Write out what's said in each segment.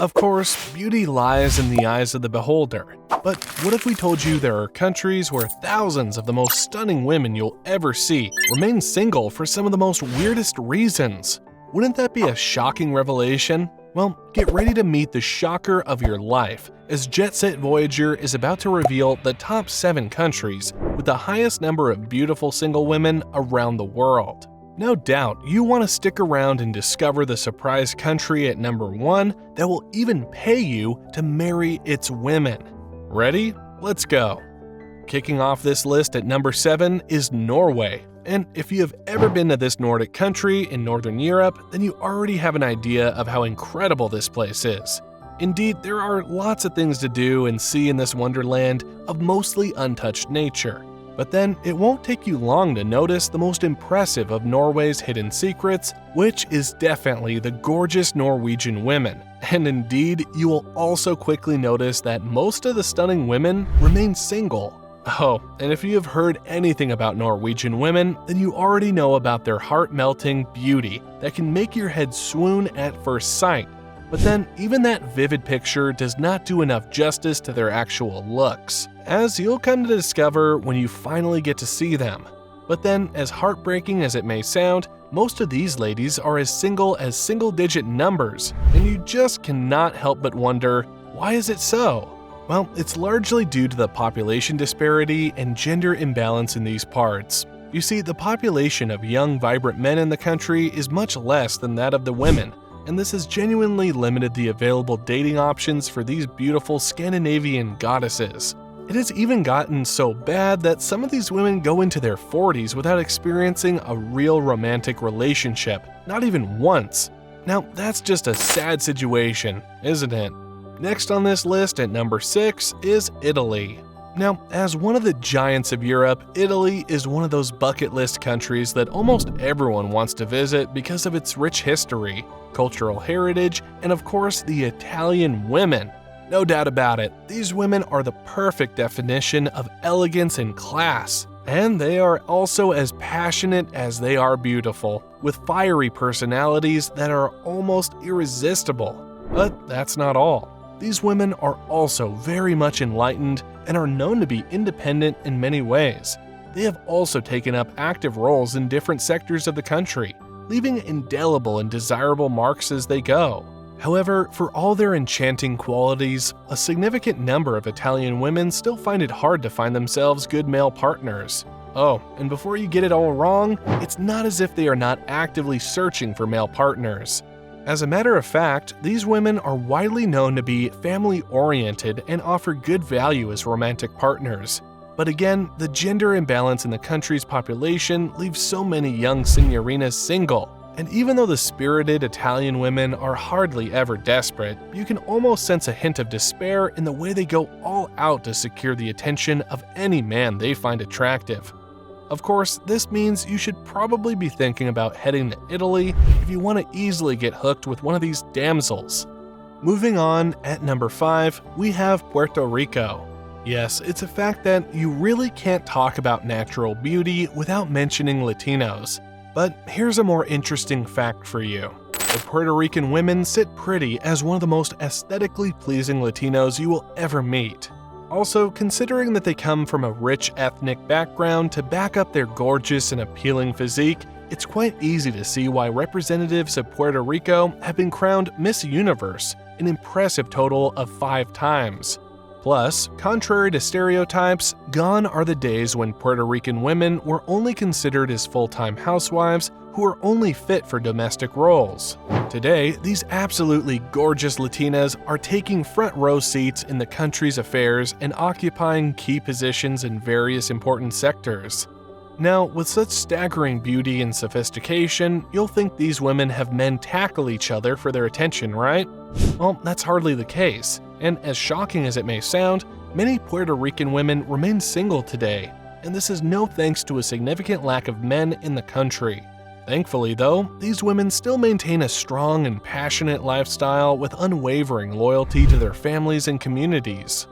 Of course, beauty lies in the eyes of the beholder. But what if we told you there are countries where thousands of the most stunning women you'll ever see remain single for some of the most weirdest reasons? Wouldn't that be a shocking revelation? Well, get ready to meet the shocker of your life, as Jet Set Voyager is about to reveal the top 7 countries with the highest number of beautiful single women around the world. No doubt you want to stick around and discover the surprise country at number 1 that will even pay you to marry its women. Ready? Let's go. Kicking off this list at number 7 is Norway. And if you have ever been to this Nordic country in Northern Europe, then you already have an idea of how incredible this place is. Indeed, there are lots of things to do and see in this wonderland of mostly untouched nature. But then it won't take you long to notice the most impressive of Norway's hidden secrets, which is definitely the gorgeous Norwegian women. And indeed, you will also quickly notice that most of the stunning women remain single. Oh, and if you have heard anything about Norwegian women, then you already know about their heart-melting beauty that can make your head swoon at first sight. But then, even that vivid picture does not do enough justice to their actual looks, as you'll come to discover when you finally get to see them. But then, as heartbreaking as it may sound, most of these ladies are as single-digit numbers, and you just cannot help but wonder, why is it so? Well, it's largely due to the population disparity and gender imbalance in these parts. You see, the population of young, vibrant men in the country is much less than that of the women, and this has genuinely limited the available dating options for these beautiful Scandinavian goddesses. It has even gotten so bad that some of these women go into their 40s without experiencing a real romantic relationship, not even once. Now, that's just a sad situation, isn't it? Next on this list at number 6 is Italy. Now, as one of the giants of Europe, Italy is one of those bucket list countries that almost everyone wants to visit because of its rich history, cultural heritage, and of course the Italian women. No doubt about it, these women are the perfect definition of elegance and class. And they are also as passionate as they are beautiful, with fiery personalities that are almost irresistible. But that's not all. These women are also very much enlightened and are known to be independent in many ways. They have also taken up active roles in different sectors of the country, leaving indelible and desirable marks as they go. However, for all their enchanting qualities, a significant number of Italian women still find it hard to find themselves good male partners. Oh, and before you get it all wrong, it's not as if they are not actively searching for male partners. As a matter of fact, these women are widely known to be family-oriented and offer good value as romantic partners. But again, the gender imbalance in the country's population leaves so many young signorines single. And even though the spirited Italian women are hardly ever desperate, you can almost sense a hint of despair in the way they go all out to secure the attention of any man they find attractive. Of course, this means you should probably be thinking about heading to Italy if you want to easily get hooked with one of these damsels. Moving on, at number 5, we have Puerto Rico. Yes, it's a fact that you really can't talk about natural beauty without mentioning Latinos. But here's a more interesting fact for you. The Puerto Rican women sit pretty as one of the most aesthetically pleasing Latinos you will ever meet. Also, considering that they come from a rich ethnic background to back up their gorgeous and appealing physique, it's quite easy to see why representatives of Puerto Rico have been crowned Miss Universe, an impressive total of 5 times. Plus, contrary to stereotypes, gone are the days when Puerto Rican women were only considered as full-time housewives who are only fit for domestic roles. Today, these absolutely gorgeous Latinas are taking front row seats in the country's affairs and occupying key positions in various important sectors. Now, with such staggering beauty and sophistication, you'll think these women have men tackle each other for their attention, right? Well, that's hardly the case, and as shocking as it may sound, many Puerto Rican women remain single today, and this is no thanks to a significant lack of men in the country. Thankfully, though, these women still maintain a strong and passionate lifestyle with unwavering loyalty to their families and communities.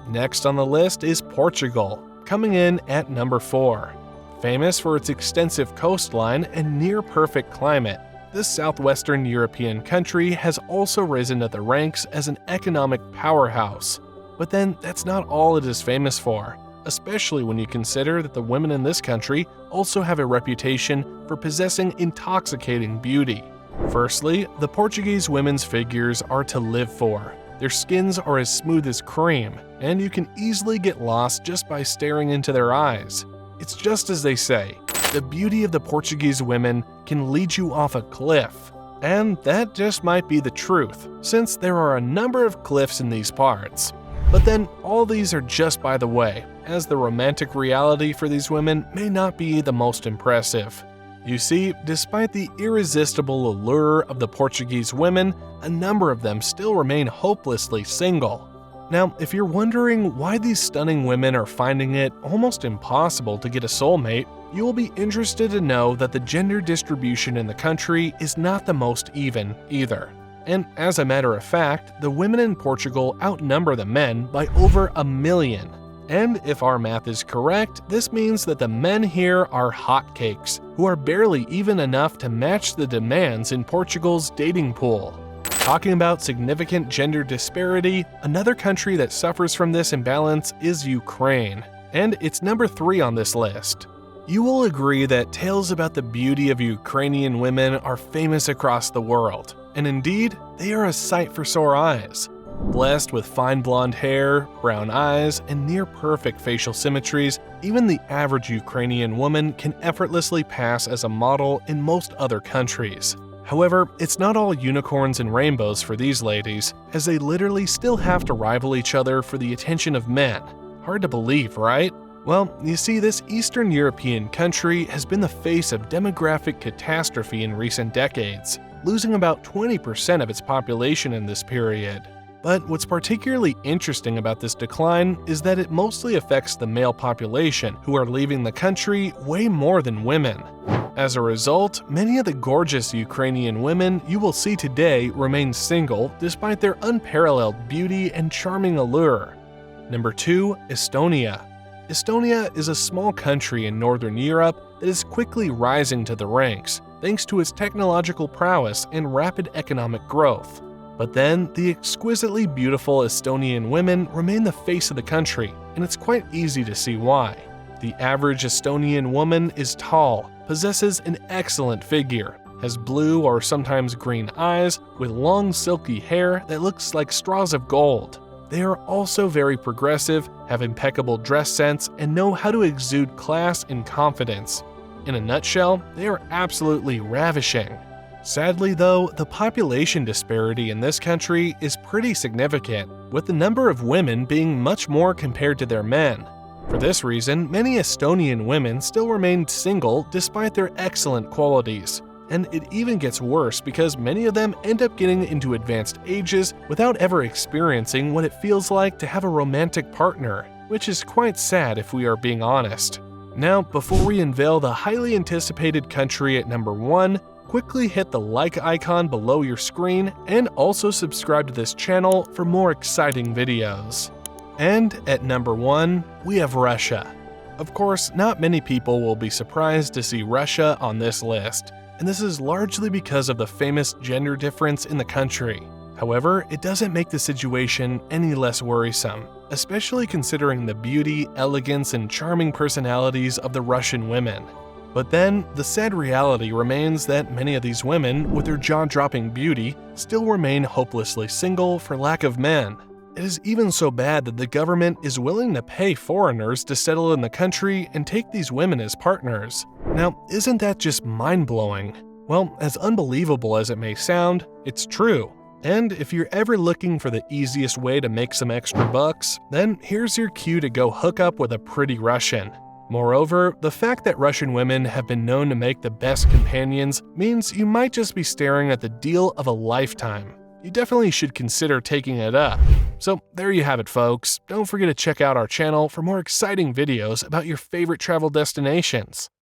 Next on the list is Portugal, coming in at number 4. Famous for its extensive coastline and near-perfect climate, this southwestern European country has also risen to the ranks as an economic powerhouse. But then that's not all it is famous for, especially when you consider that the women in this country also have a reputation for possessing intoxicating beauty. Firstly, the Portuguese women's figures are to live for. Their skins are as smooth as cream, and you can easily get lost just by staring into their eyes. It's just as they say, the beauty of the Portuguese women can lead you off a cliff. And that just might be the truth, since there are a number of cliffs in these parts. But then, all these are just by the way, as the romantic reality for these women may not be the most impressive. You see, despite the irresistible allure of the Portuguese women, a number of them still remain hopelessly single. Now, if you're wondering why these stunning women are finding it almost impossible to get a soulmate, you will be interested to know that the gender distribution in the country is not the most even either. And as a matter of fact, the women in Portugal outnumber the men by over 1 million. And if our math is correct, this means that the men here are hotcakes, who are barely even enough to match the demands in Portugal's dating pool. Talking about significant gender disparity, another country that suffers from this imbalance is Ukraine, and it's number 3 on this list. You will agree that tales about the beauty of Ukrainian women are famous across the world, and indeed, they are a sight for sore eyes. Blessed with fine blonde hair, brown eyes, and near-perfect facial symmetries, even the average Ukrainian woman can effortlessly pass as a model in most other countries. However, it's not all unicorns and rainbows for these ladies, as they literally still have to rival each other for the attention of men. Hard to believe, right? Well, you see, this Eastern European country has been the face of demographic catastrophe in recent decades, losing about 20% of its population in this period. But what's particularly interesting about this decline is that it mostly affects the male population, who are leaving the country way more than women. As a result, many of the gorgeous Ukrainian women you will see today remain single despite their unparalleled beauty and charming allure. Number 2. Estonia. Estonia is a small country in Northern Europe that is quickly rising to the ranks, thanks to its technological prowess and rapid economic growth. But then, the exquisitely beautiful Estonian women remain the face of the country, and it's quite easy to see why. The average Estonian woman is tall, possesses an excellent figure, has blue or sometimes green eyes, with long silky hair that looks like straws of gold. They are also very progressive, have impeccable dress sense, and know how to exude class and confidence. In a nutshell, they are absolutely ravishing. Sadly though, the population disparity in this country is pretty significant, with the number of women being much more compared to their men. For this reason, many Estonian women still remain single despite their excellent qualities. And it even gets worse because many of them end up getting into advanced ages without ever experiencing what it feels like to have a romantic partner, which is quite sad if we are being honest. Now, before we unveil the highly anticipated country at number 1, quickly hit the like icon below your screen and also subscribe to this channel for more exciting videos. And at number 1, we have Russia. Of course, not many people will be surprised to see Russia on this list, and this is largely because of the famous gender difference in the country. However, it doesn't make the situation any less worrisome, especially considering the beauty, elegance, and charming personalities of the Russian women. But then, the sad reality remains that many of these women, with their jaw-dropping beauty, still remain hopelessly single for lack of men. It is even so bad that the government is willing to pay foreigners to settle in the country and take these women as partners. Now, isn't that just mind-blowing? Well, as unbelievable as it may sound, it's true. And if you're ever looking for the easiest way to make some extra bucks, then here's your cue to go hook up with a pretty Russian. Moreover, the fact that Russian women have been known to make the best companions means you might just be staring at the deal of a lifetime. You definitely should consider taking it up. So there you have it, folks. Don't forget to check out our channel for more exciting videos about your favorite travel destinations.